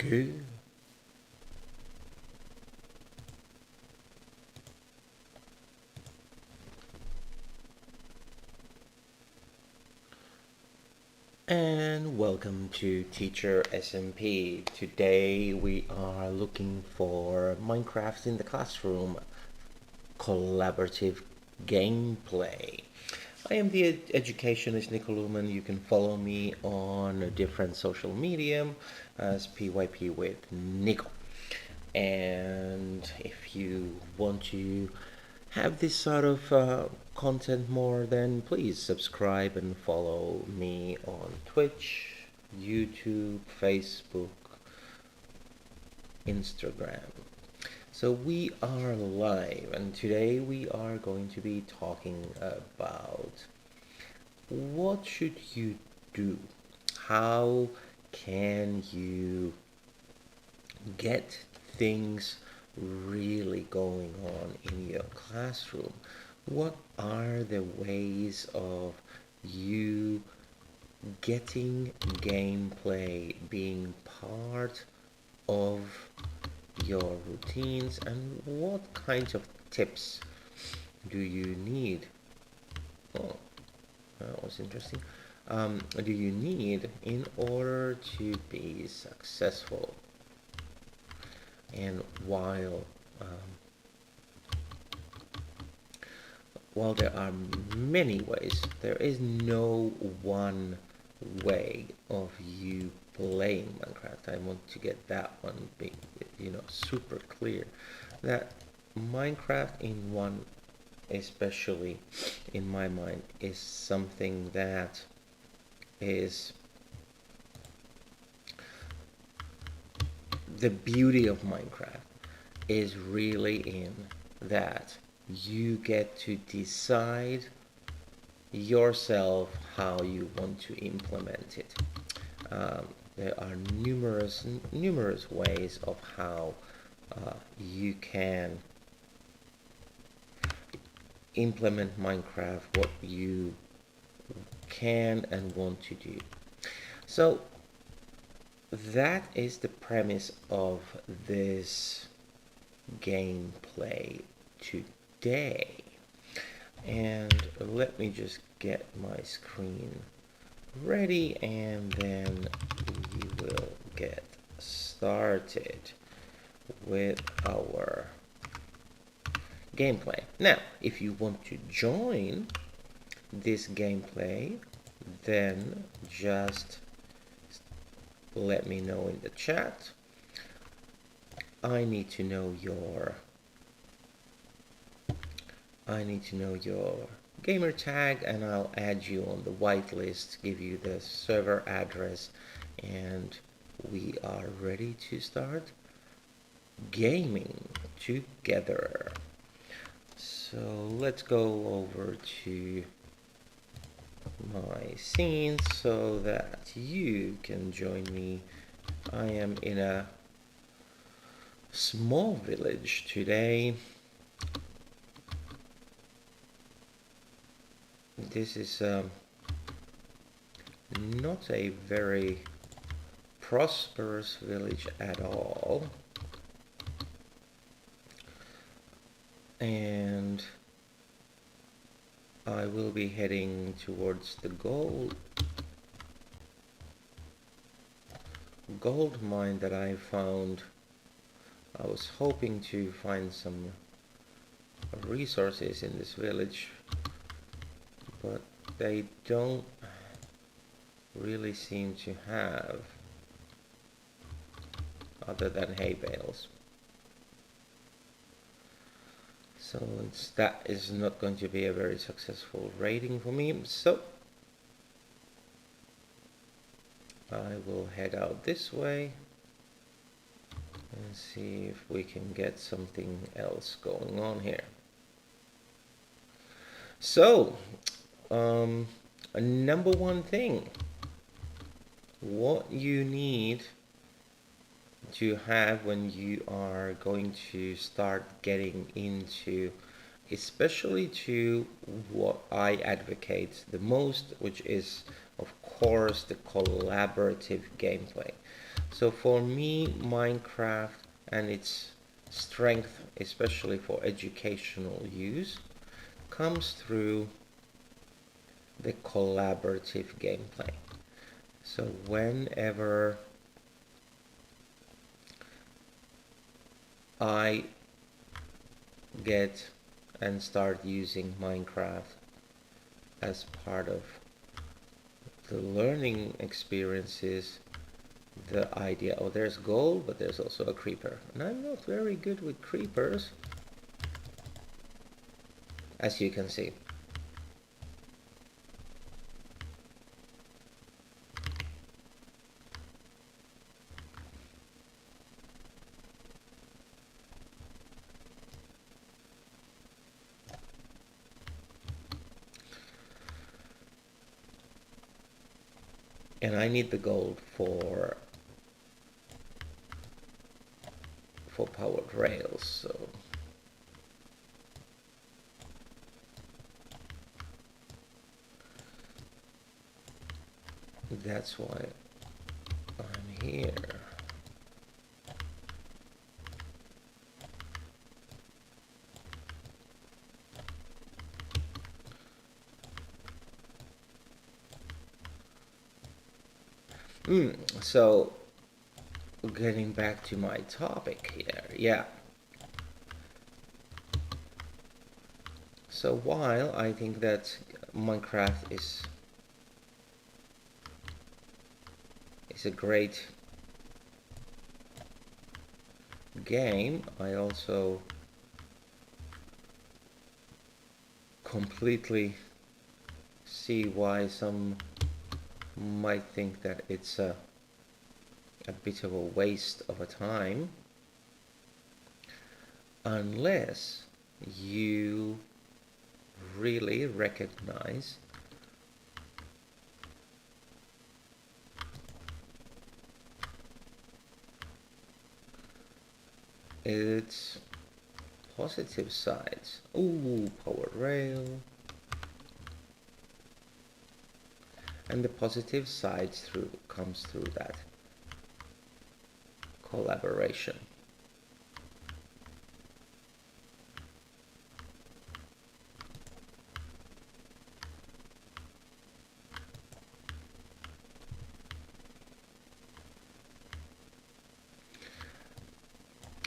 Good. And welcome to Teacher SMP. Today we are looking for Minecraft in the Classroom collaborative gameplay. I am the educationist Nico Lumen. You can follow me on different social media as PYP with Nico. And if you want to have this sort of content more, then please subscribe and follow me on Twitch, YouTube, Facebook, Instagram. So we are live, and today we are going to be talking about what should you do? How can you get things really going on in your classroom? What are the ways of you getting gameplay being part of your routines, and what kinds of tips do you need? Oh, that was interesting. Do you need in order to be successful? And while there are many ways, there is no one way of you playing Minecraft. I want to get that one big, super clear. That Minecraft in one, especially in my mind, is something that is the beauty of Minecraft is really in that you get to decide yourself how you want to implement it. There are numerous ways of how you can implement Minecraft, what you can and want to do. So that is the premise of this gameplay today. And let me just get my screen ready, and then we will get started with our gameplay. Now, if you want to join this gameplay, then just let me know in the chat. I need to know your gamer tag, and I'll add you on the whitelist, give you the server address, and we are ready to start gaming together. So let's go over to my scene so that you can join me. I am in a small village today. This is not a very prosperous village at all, and I will be heading towards the gold mine that I found. I was hoping to find some resources in this village, but they don't really seem to have, other than hay bales. So that is not going to be a very successful raiding for me. So I will head out this way and see if we can get something else going on here. So, number one thing, what you need to have when you are going to start getting into, especially to what I advocate the most, which is of course the collaborative gameplay. So So for me, Minecraft and its strength, especially for educational use, comes through the collaborative gameplay. So whenever I get and start using Minecraft as part of the learning experiences, the idea, oh, there's gold, but there's also a creeper. And I'm not very good with creepers, as you can see. And I need the gold for powered rails, so that's why I'm here. So getting back to my topic here, yeah. So while I think that Minecraft is a great game, I also completely see why some might think that it's a bit of a waste of a time, unless you really recognize its positive sides. Ooh, powered rail. And the positive sides comes through that collaboration.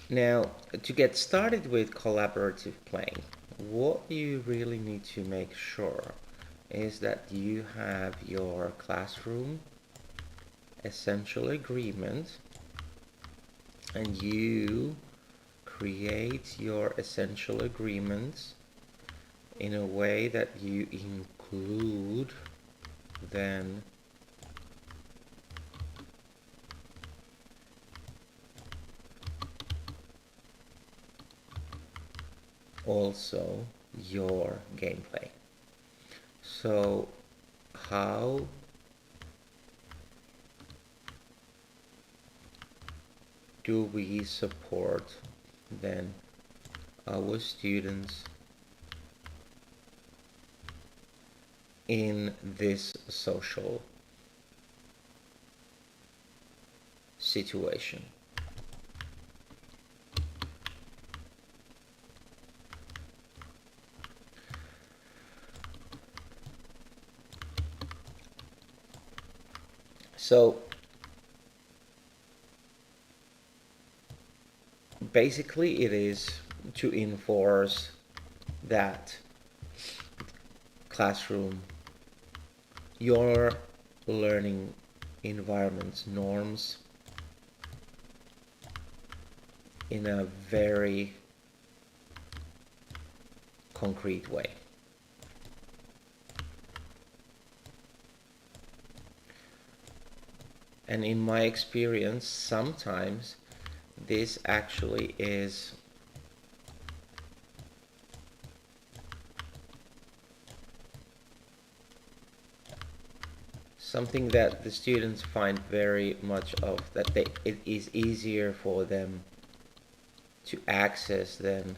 Now, to get started with collaborative playing, what you really need to make sure is that you have your classroom essential agreement, and you create your essential agreements in a way that you include then also your gameplay. So how do we support then our students in this social situation? So basically it is to enforce that classroom, your learning environment norms in a very concrete way. And in my experience, sometimes this actually is something that the students find very much of, that it is easier for them to access than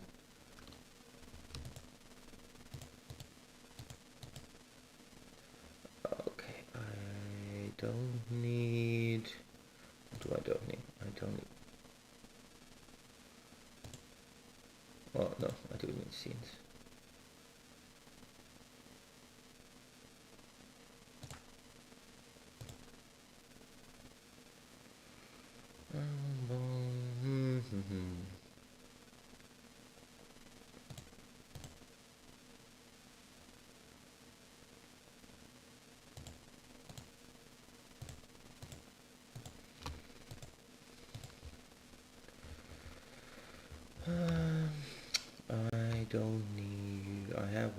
okay, I don't need Actually, I don't need. Well, no, I do need scenes. I don't need. I have.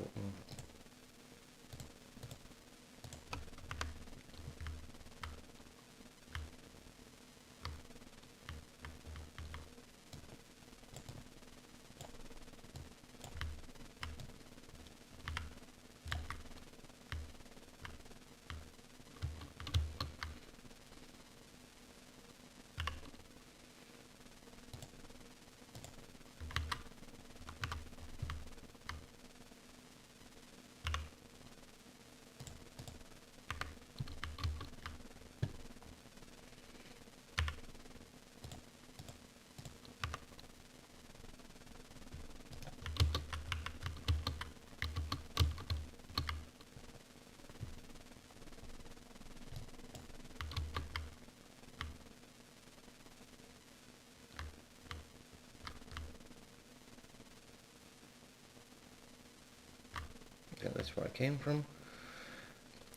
Okay, that's where I came from.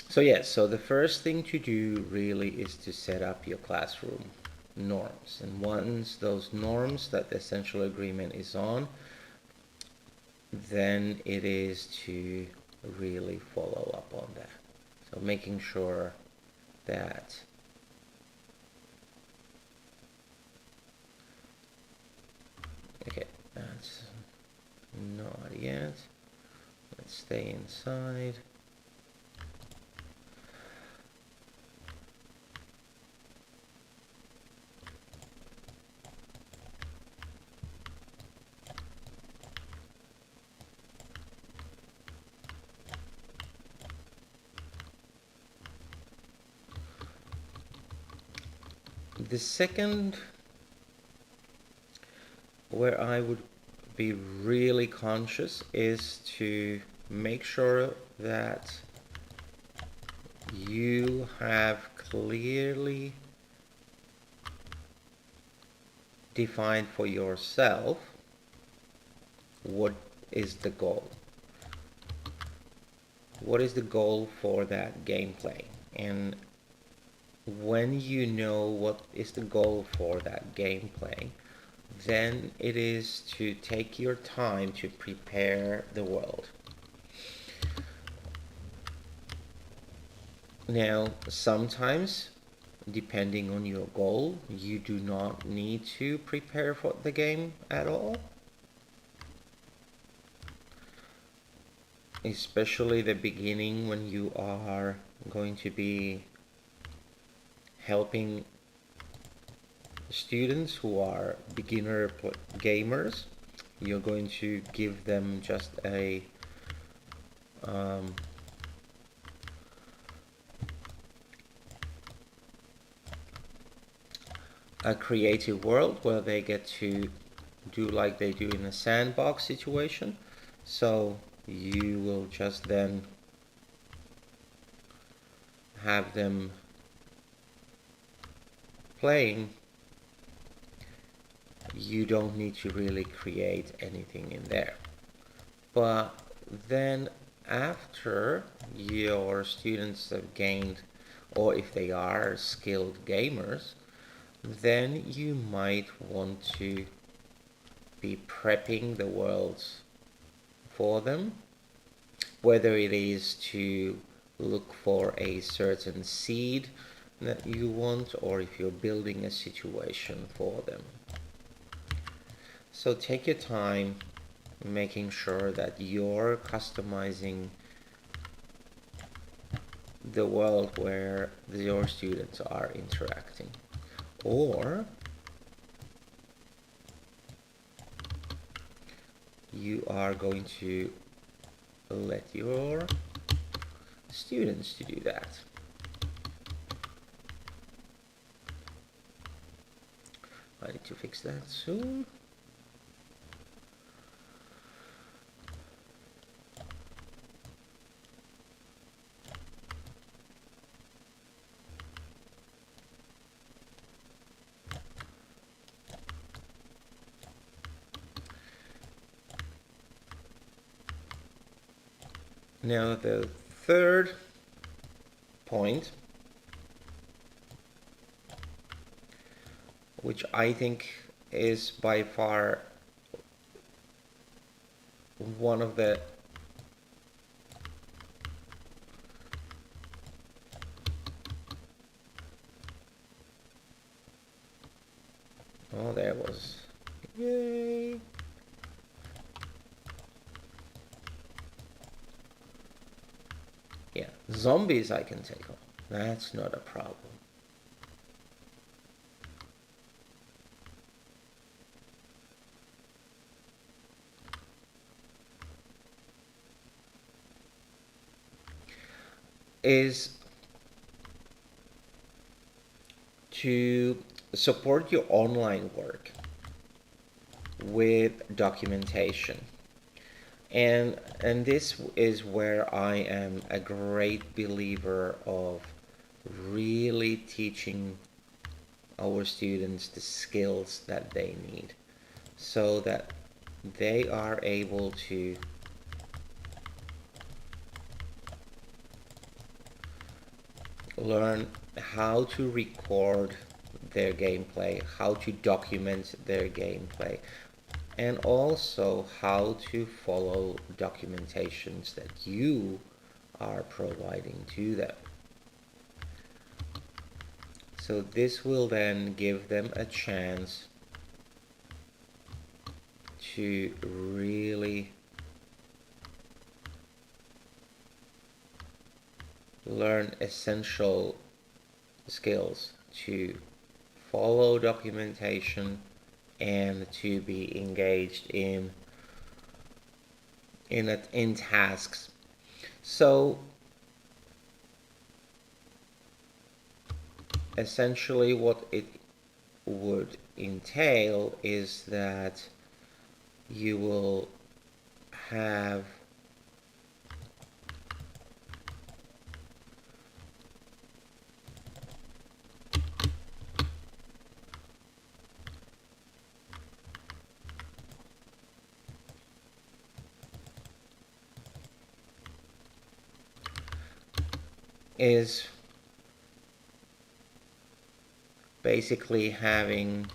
So yes, so the first thing to do really is to set up your classroom norms. And once those norms that the essential agreement is on, then it is to really follow up on that. So making sure that okay, that's not yet. Let's stay inside. The second, where I would be really conscious, is to make sure that you have clearly defined for yourself what is the goal. What is the goal for that gameplay? And when you know what is the goal for that gameplay, then it is to take your time to prepare the world. Now, sometimes, depending on your goal, you do not need to prepare for the game at all. Especially the beginning, when you are going to be helping students who are beginner gamers. You're going to give them just a creative world where they get to do like they do in a sandbox situation. So you will just then have them playing. You don't need to really create anything in there. But then after your students have gained, or if they are skilled gamers, then you might want to be prepping the worlds for them, whether it is to look for a certain seed that you want, or if you're building a situation for them. So take your time making sure that you're customizing the world where your students are interacting. Or you are going to let your students to do that. I need to fix that soon. Now the third point, which I think is by far one of the there was, yay. Yeah, zombies I can take on. That's not a problem. Is to support your online work with documentation. And this is where I am a great believer of really teaching our students the skills that they need so that they are able to learn how to record their gameplay, how to document their gameplay, and also how to follow documentations that you are providing to them. So this will then give them a chance to really learn essential skills to follow documentation and to be engaged in tasks. So essentially what it would entail is that you will have is basically having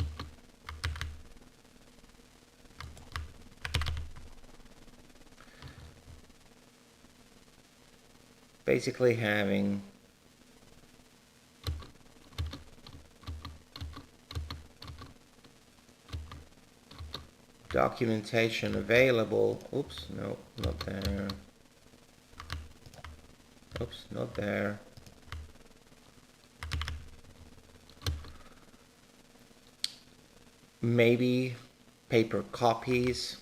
documentation available. Oops, no, not there. Oops, not there. Maybe paper copies.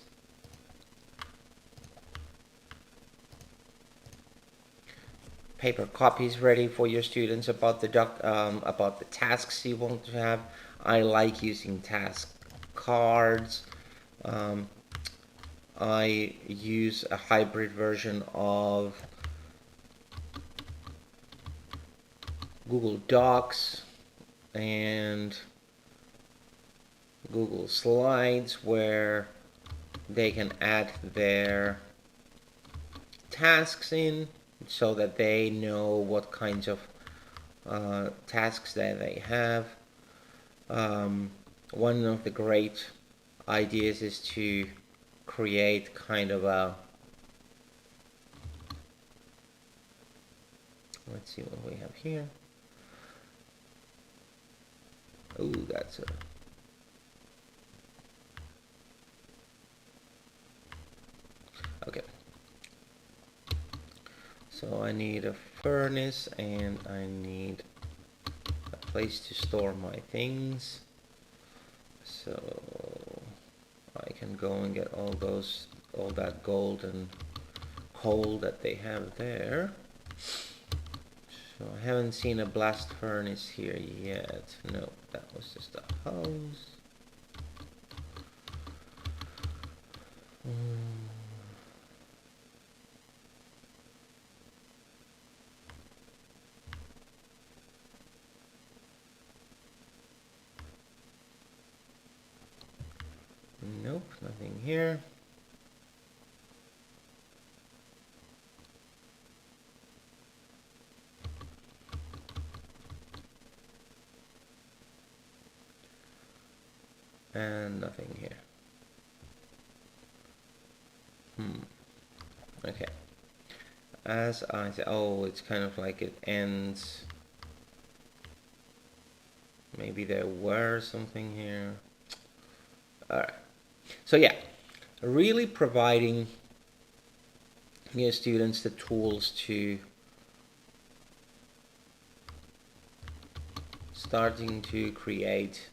Paper copies ready for your students about the tasks you want to have. I like using task cards. I use a hybrid version of Google Docs and Google Slides where they can add their tasks in so that they know what kinds of tasks that they have. One of the great ideas is to create kind of a, let's see what we have here. Oh, that's a, okay. So I need a furnace and I need a place to store my things. So I can go and get all that gold and coal that they have there. So I haven't seen a blast furnace here yet. No, that was just a house. Nope, nothing here. And nothing here. Okay. As I said, oh, it's kind of like it ends. Maybe there were something here. All right. So yeah, really providing your students the tools to starting to create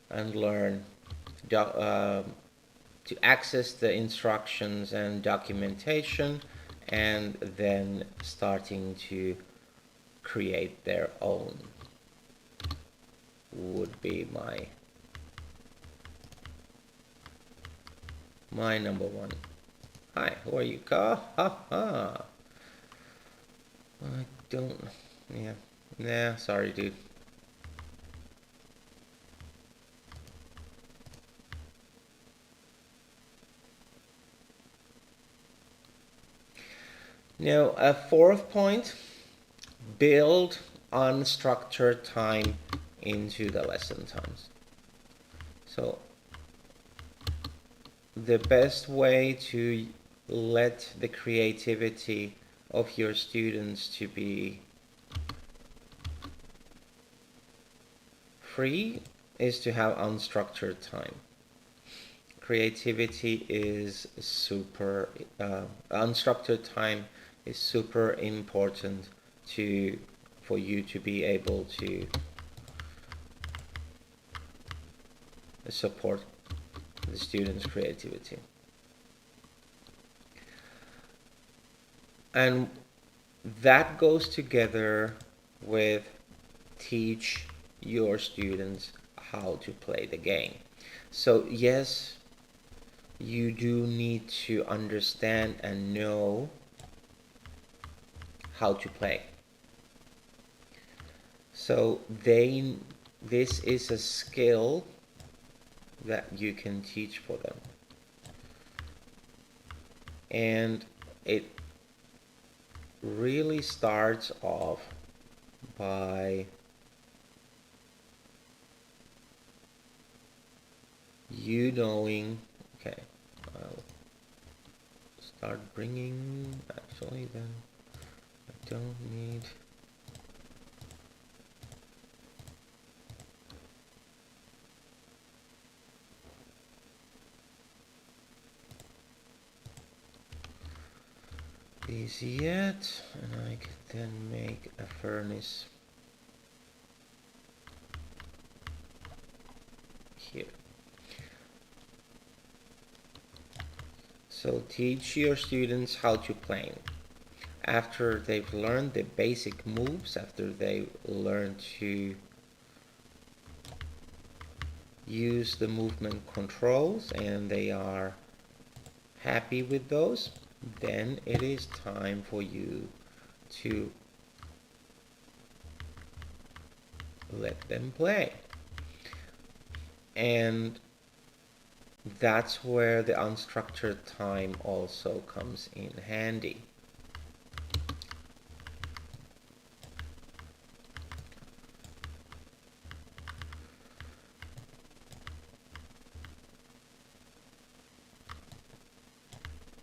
and learn, to access the instructions and documentation, and then starting to create their own would be my number one. Hi, who are you? Ha ha ha. I don't. Yeah. Nah, sorry, dude. Now, a fourth point, build unstructured time into the lesson times. So, the best way to let the creativity of your students to be free is to have unstructured time. Creativity is unstructured time is super important for you to be able to support the students' creativity. And that goes together with teach your students how to play the game. So yes, you do need to understand and know how to play. So this is a skill that you can teach for them. And it really starts off by you knowing, okay, I'll start bringing, actually then I don't need, these yet, and I could then make a furnace here. So teach your students how to play. After they've learned the basic moves, after they learn to use the movement controls and they are happy with those, then it is time for you to let them play. And that's where the unstructured time also comes in handy.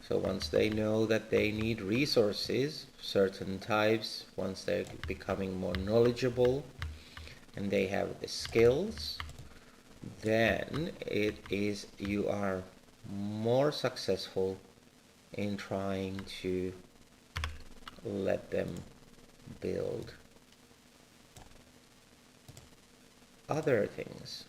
So once they know that they need resources, certain types, once they're becoming more knowledgeable and they have the skills, then you are more successful in trying to let them build other things.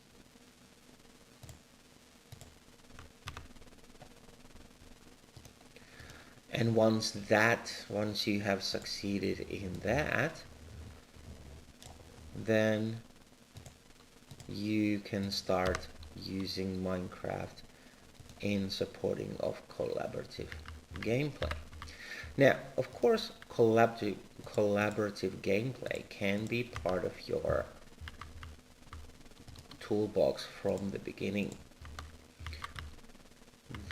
And once you have succeeded in that, then you can start using Minecraft in supporting of collaborative gameplay. Now, of course, collaborative gameplay can be part of your toolbox from the beginning.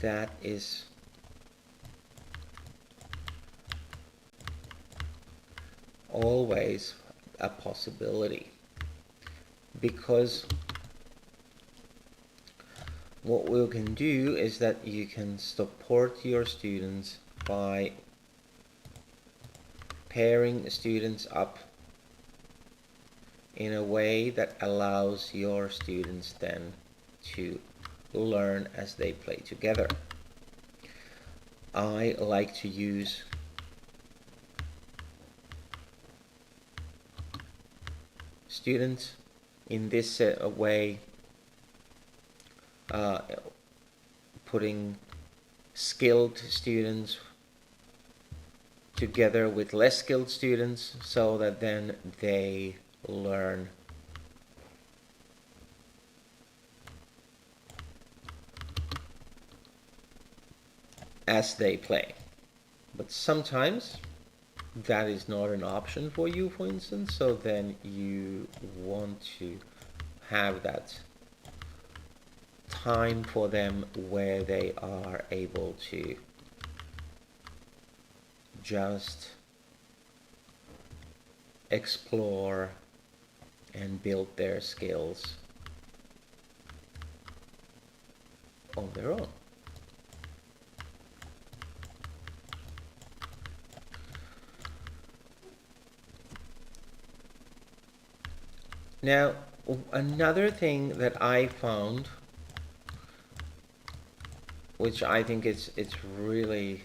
That is always a possibility, because what we can do is that you can support your students by pairing students up in a way that allows your students then to learn as they play together. I like to use students in this way, putting skilled students together with less skilled students, so that then they learn as they play. But sometimes that is not an option for you, for instance, so then you want to have that time for them where they are able to just explore and build their skills on their own. Now, another thing that I found, which I think it's really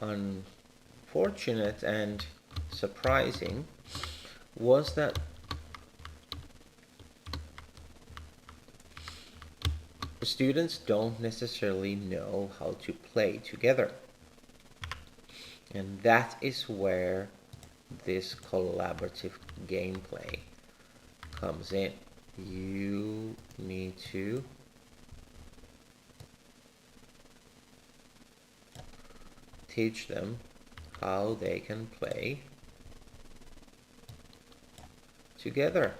unfortunate and surprising, was that students don't necessarily know how to play together. And that is where this collaborative gameplay comes in. You need to teach them how they can play together.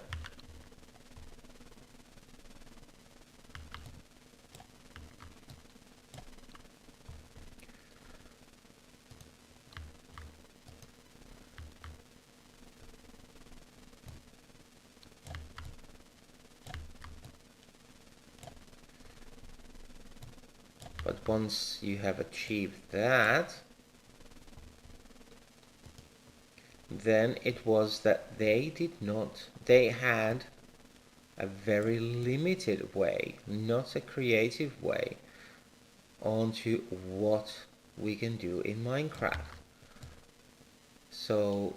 But once you have achieved that, then it was that they had a very limited way, not a creative way, onto what we can do in Minecraft. So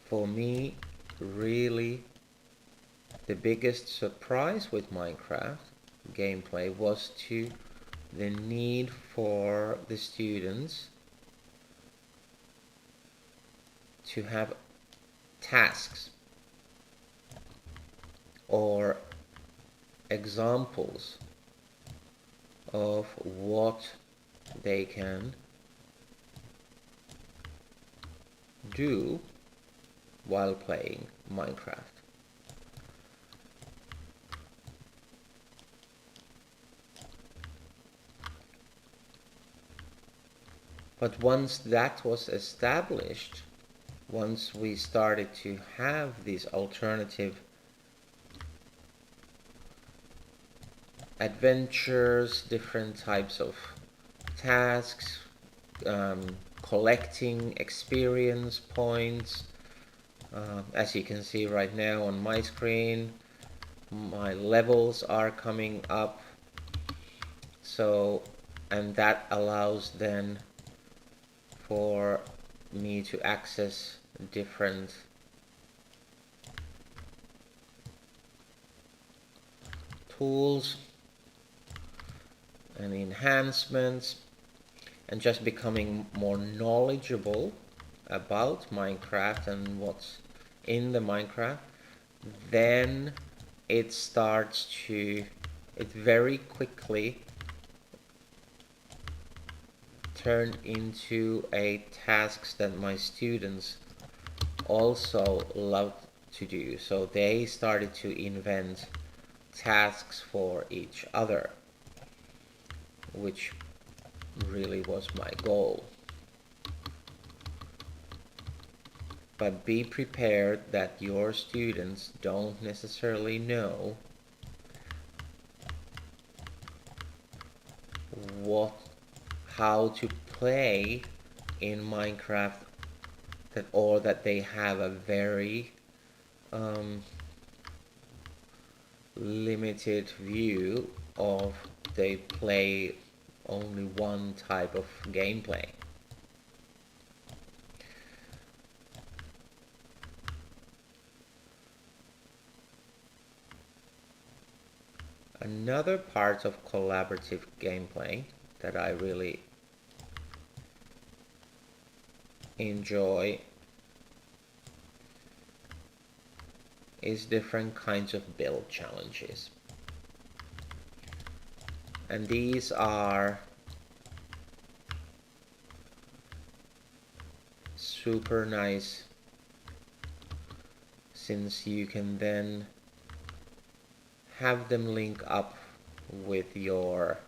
for me, really, the biggest surprise with Minecraft gameplay was the need for the students to have tasks or examples of what they can do while playing Minecraft. But once that was established, once we started to have these alternative adventures, different types of tasks, collecting experience points, as you can see right now on my screen, my levels are coming up. So, and that allows then for me to access different tools and enhancements, and just becoming more knowledgeable about Minecraft and what's in the Minecraft, then it very quickly turned into a tasks that my students also love to do. So they started to invent tasks for each other, which really was my goal. But be prepared that your students don't necessarily know how to play in Minecraft, or that they have a very limited view of they play only one type of gameplay. Another part of collaborative gameplay that I really enjoy is different kinds of build challenges. And these are super nice, since you can then have them link up with your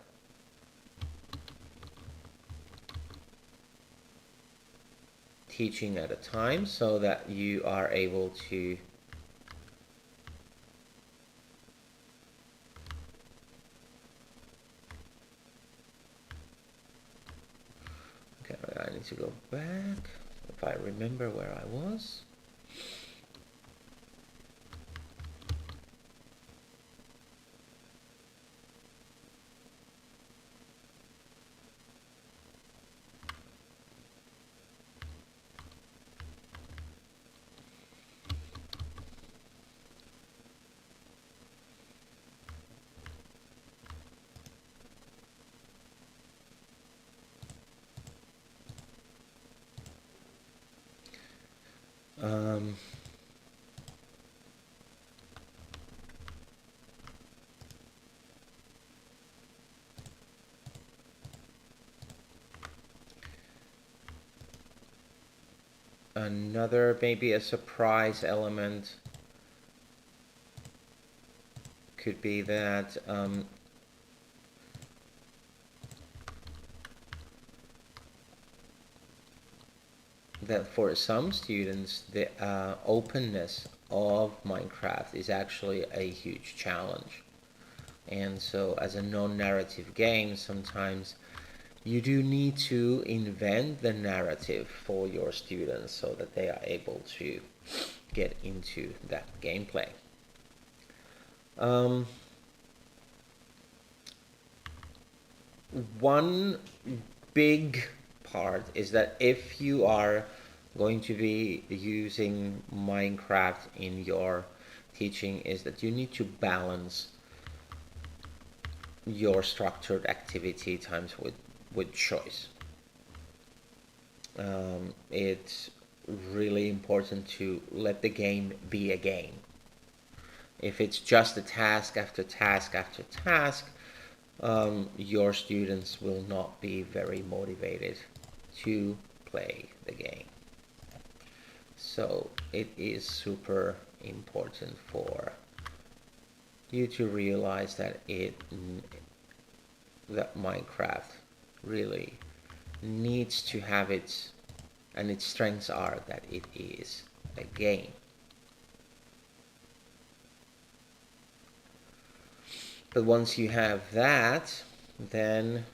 teaching at a time, so that you are able to I need to go back if I remember where I was. Another, maybe a surprise element could be that that for some students the openness of Minecraft is actually a huge challenge. And so as a non-narrative game, sometimes you do need to invent the narrative for your students so that they are able to get into that gameplay. One big part is that if you are going to be using Minecraft in your teaching, is that you need to balance your structured activity times with choice. It's really important to let the game be a game. If it's just a task after task after task, your students will not be very motivated to play the game. So it is super important for you to realize that Minecraft really needs to have its strengths are that it is a game. But once you have that, then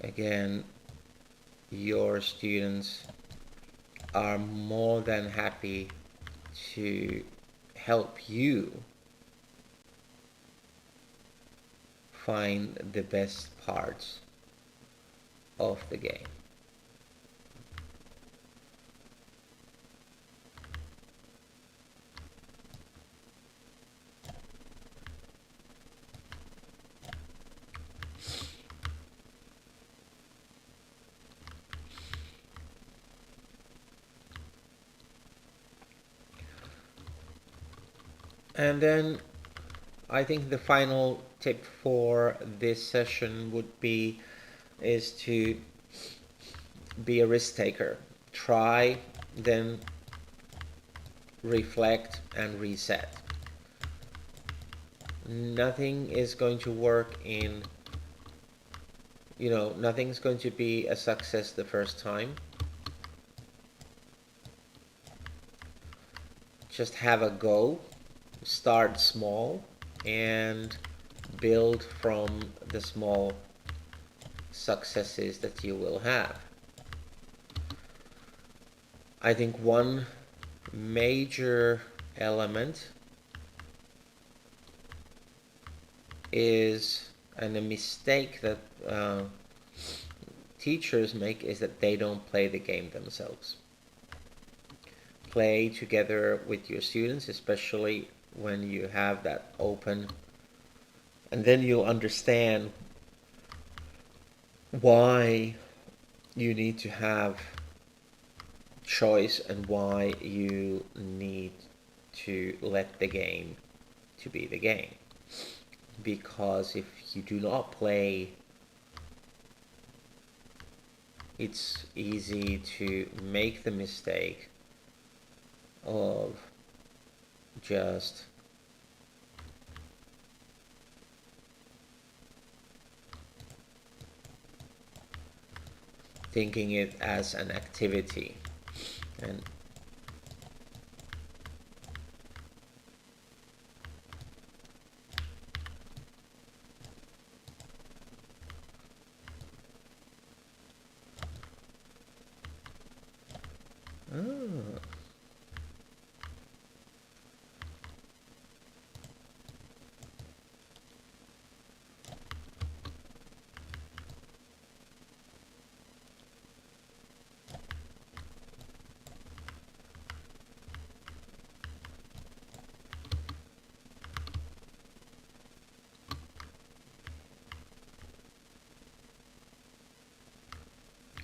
again, your students are more than happy to help you find the best parts of the game. And then I think the final tip for this session would be is to be a risk taker. Try, then reflect and reset. Nothing is going to work in, nothing's going to be a success the first time. Just have a go, start small, and build from the small successes that you will have. I think one major element is, and a mistake that teachers make, is that they don't play the game themselves. Play together with your students, especially when you have that open, and then you'll understand why you need to have choice and why you need to let the game to be the game. Because if you do not play, it's easy to make the mistake of just thinking it as an activity. And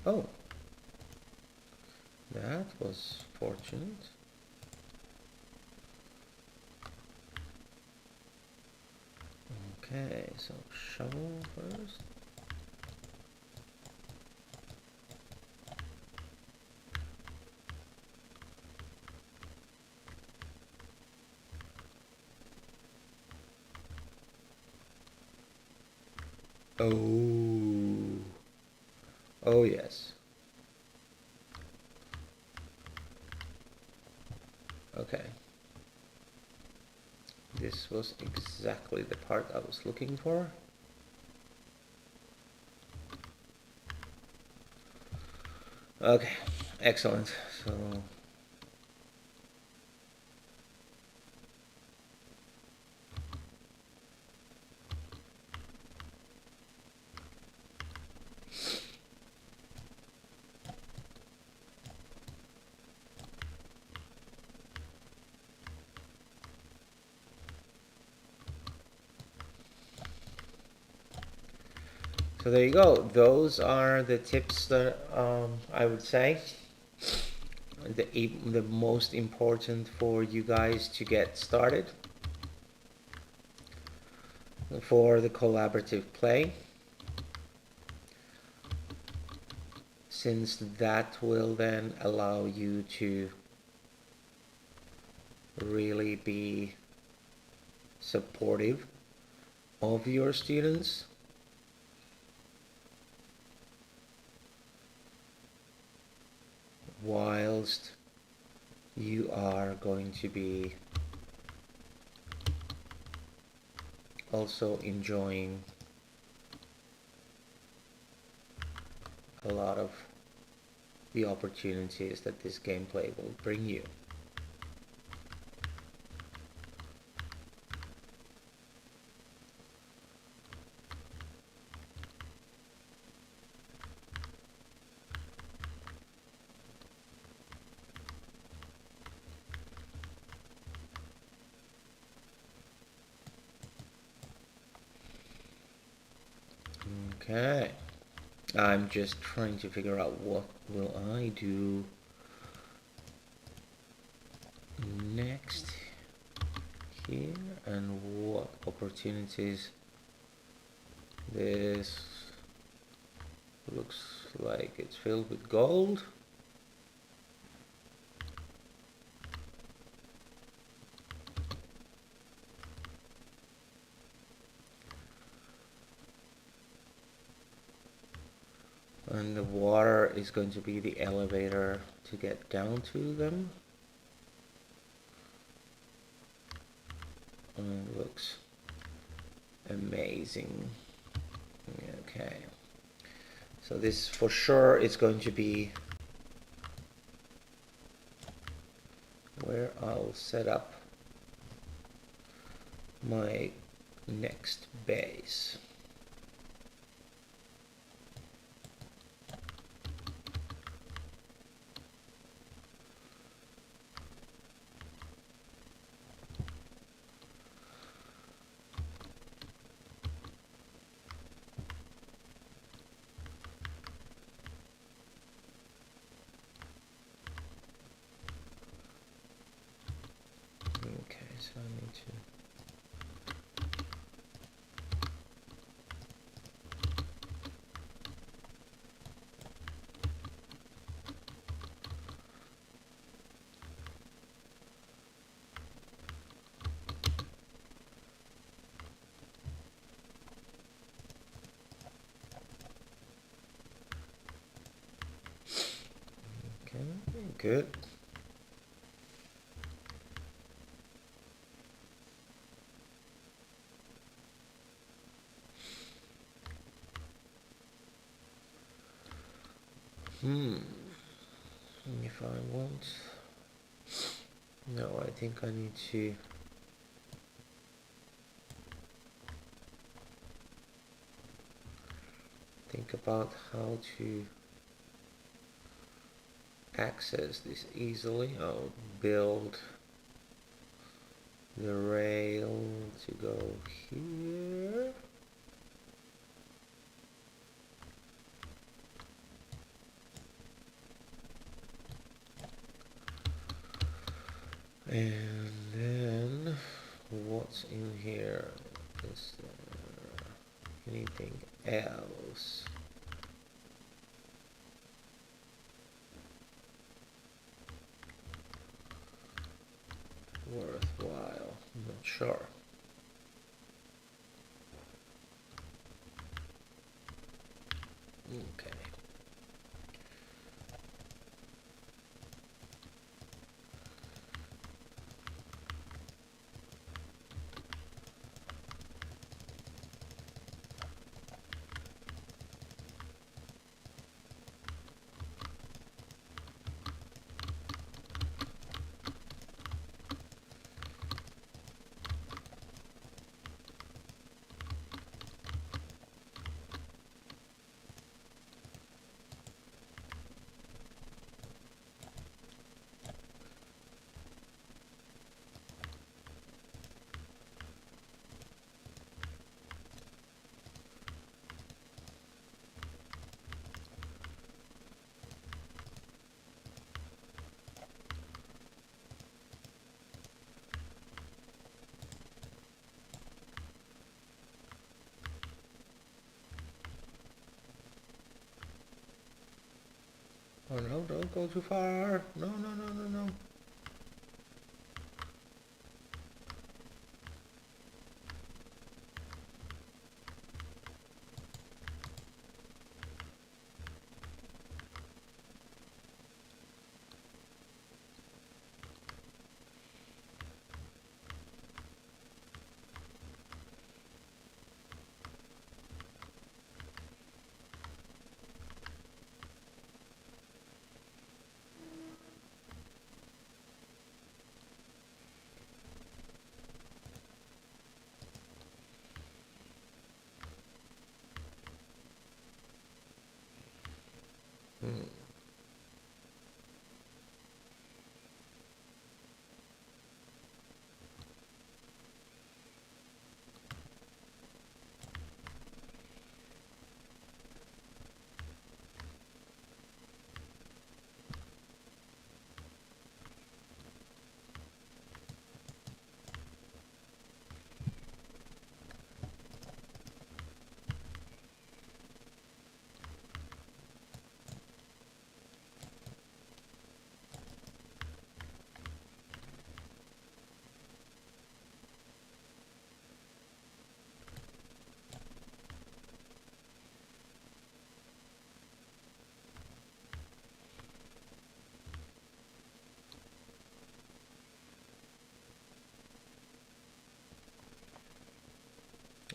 oh, that was fortunate. Okay, so shovel first. Oh, oh yes. Okay. This was exactly the part I was looking for. Okay, excellent. So there you go. Those are the tips that I would say the most important for you guys to get started for the collaborative play, since that will then allow you to really be supportive of your students whilst you are going to be also enjoying a lot of the opportunities that this gameplay will bring you. Okay, I'm just trying to figure out what will I do next here, and what opportunities. This looks like it's filled with gold. And the water is going to be the elevator to get down to them. And it looks amazing. Okay. So this for sure is going to be where I'll set up my next base. Okay, so I need to good. If I want, no, I think I need to think about how to access this easily. I'll build the rail to go here. And then what's in here? Is there anything else? Worthwhile? I'm not sure. Okay. Oh no, don't go too far. No, no, no, no, no.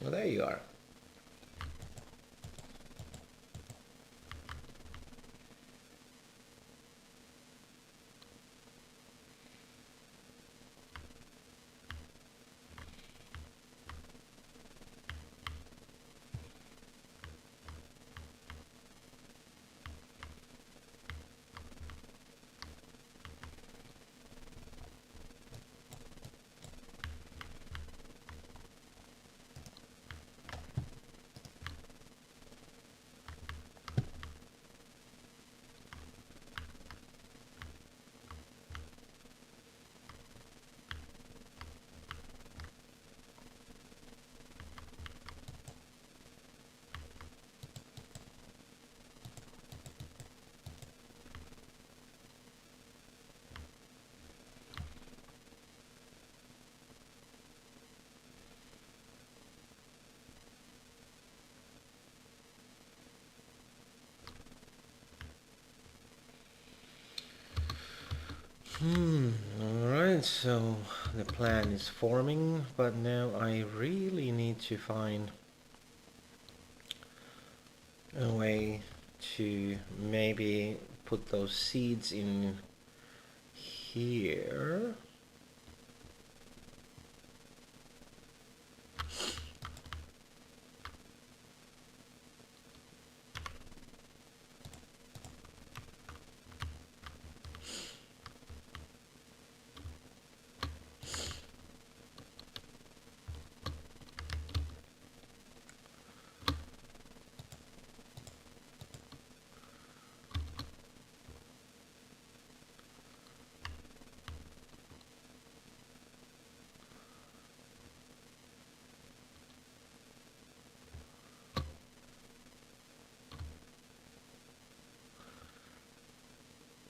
Well, there you are. Alright, so the plan is forming, but now I really need to find a way to maybe put those seeds in here.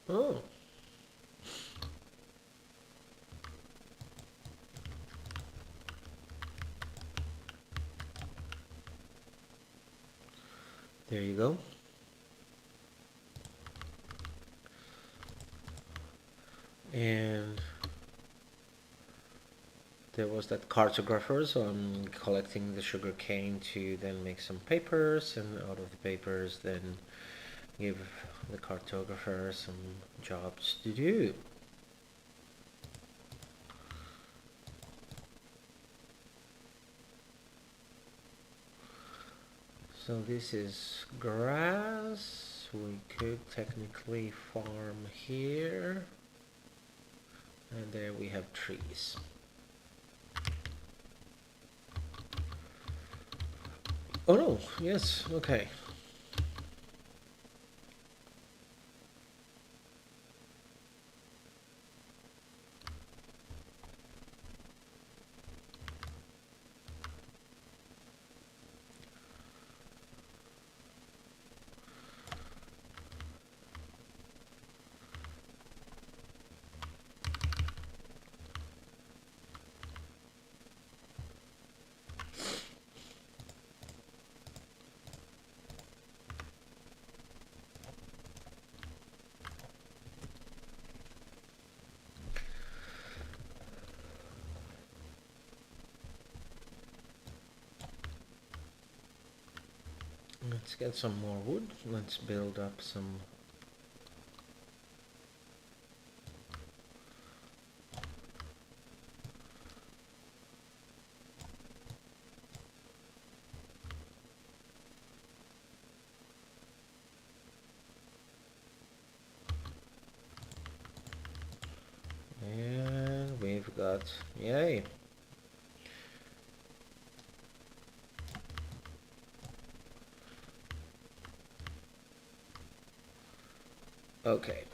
Oh, there you go. And there was that cartographer, so I'm collecting the sugar cane to then make some papers, and out of the papers then give the cartographer some jobs to do. So this is grass. We could technically farm here. And there we have trees. Oh no, yes, okay. Let's get some more wood. Let's build up some. And we've got, yay. Okay.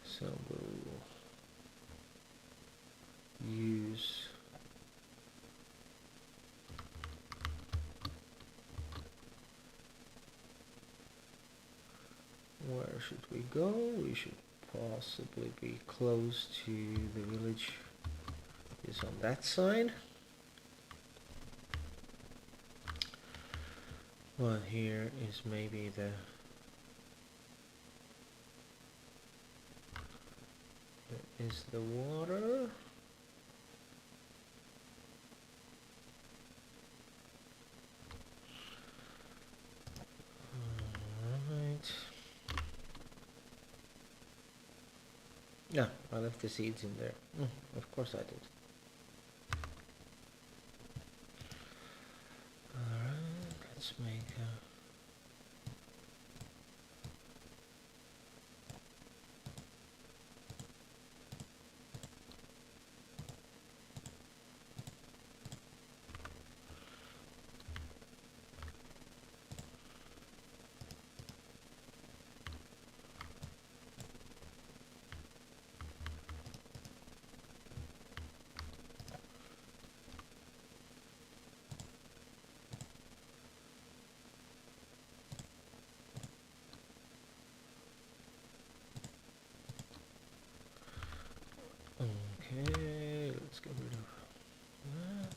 So we'll use where should we go? We should possibly be close to the village is on that side. But here is maybe the is the water. Alright. Yeah, I left the seeds in there. Of course I did. Alright, let's make a okay, let's get rid of that.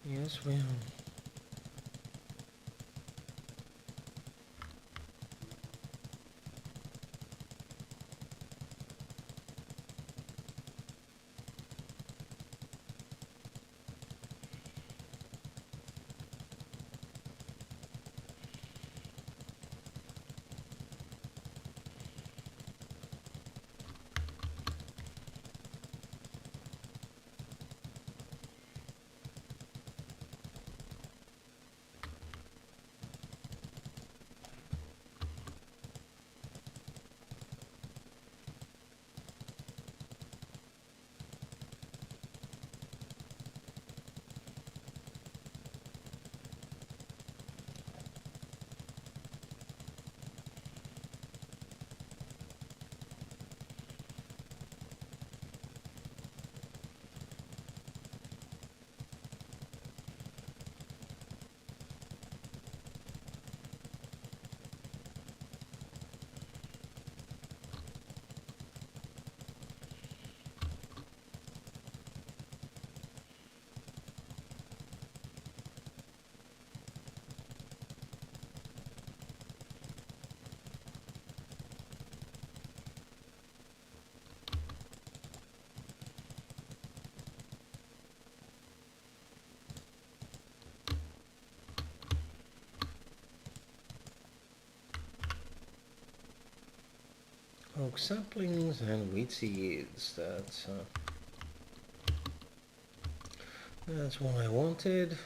Yes, well. Oak saplings and wheat seeds. That's what I wanted.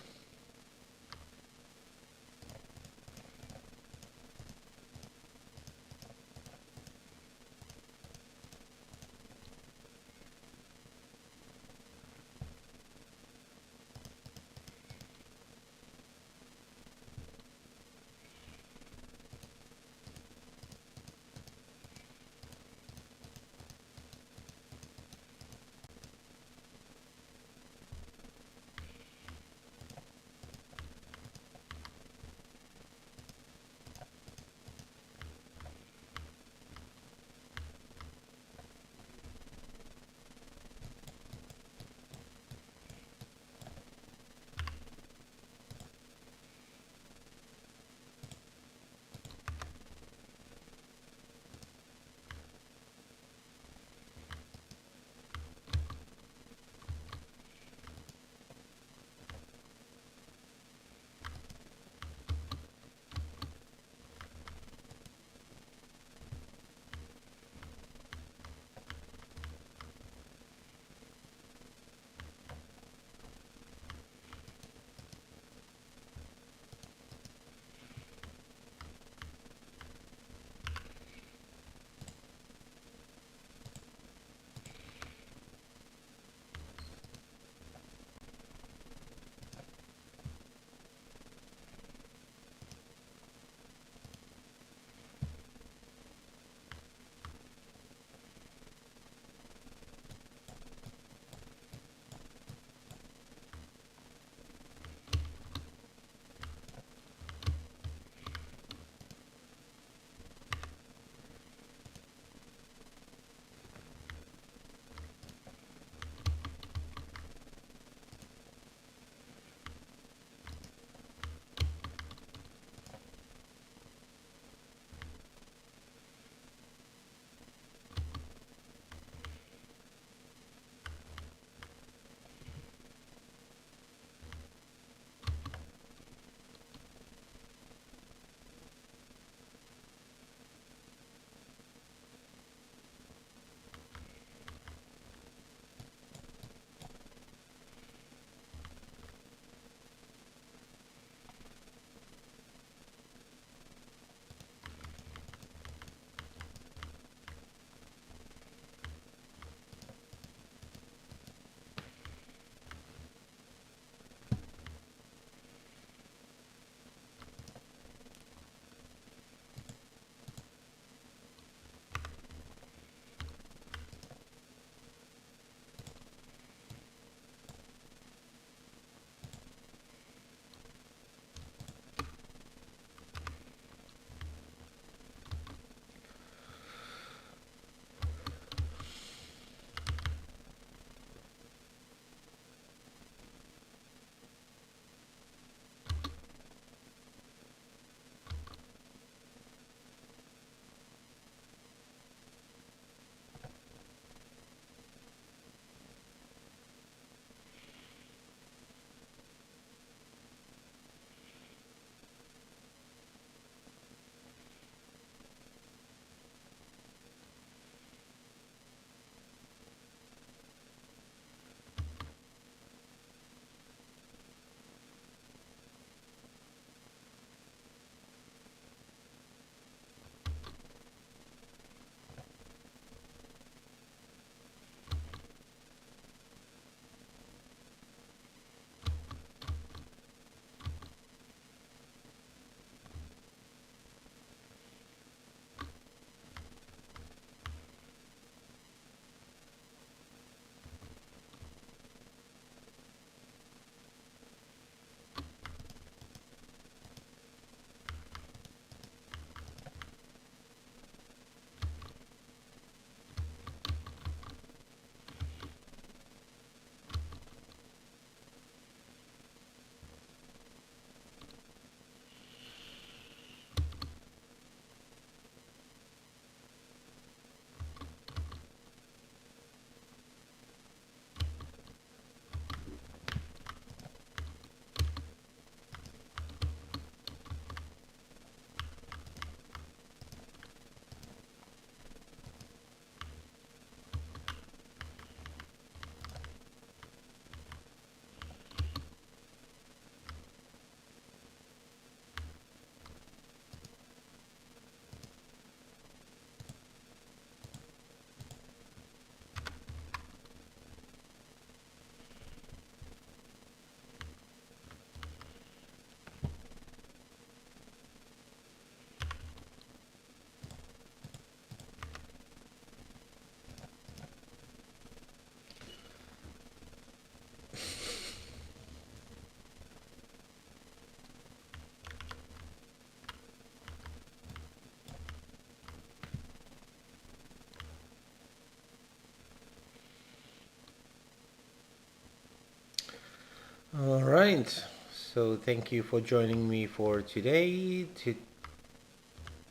All right. So thank you for joining me for today.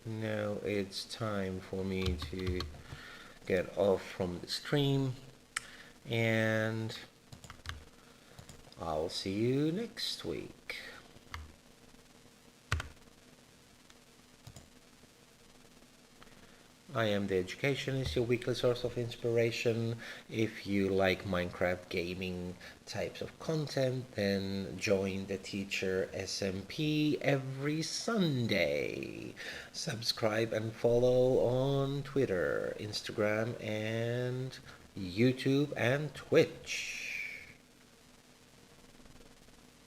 Now it's time for me to get off from the stream, and I'll see you next week. I am the Educationist, your weekly source of inspiration. If you like Minecraft gaming types of content, then join the Teacher SMP every Sunday. Subscribe and follow on Twitter, Instagram, and YouTube and Twitch.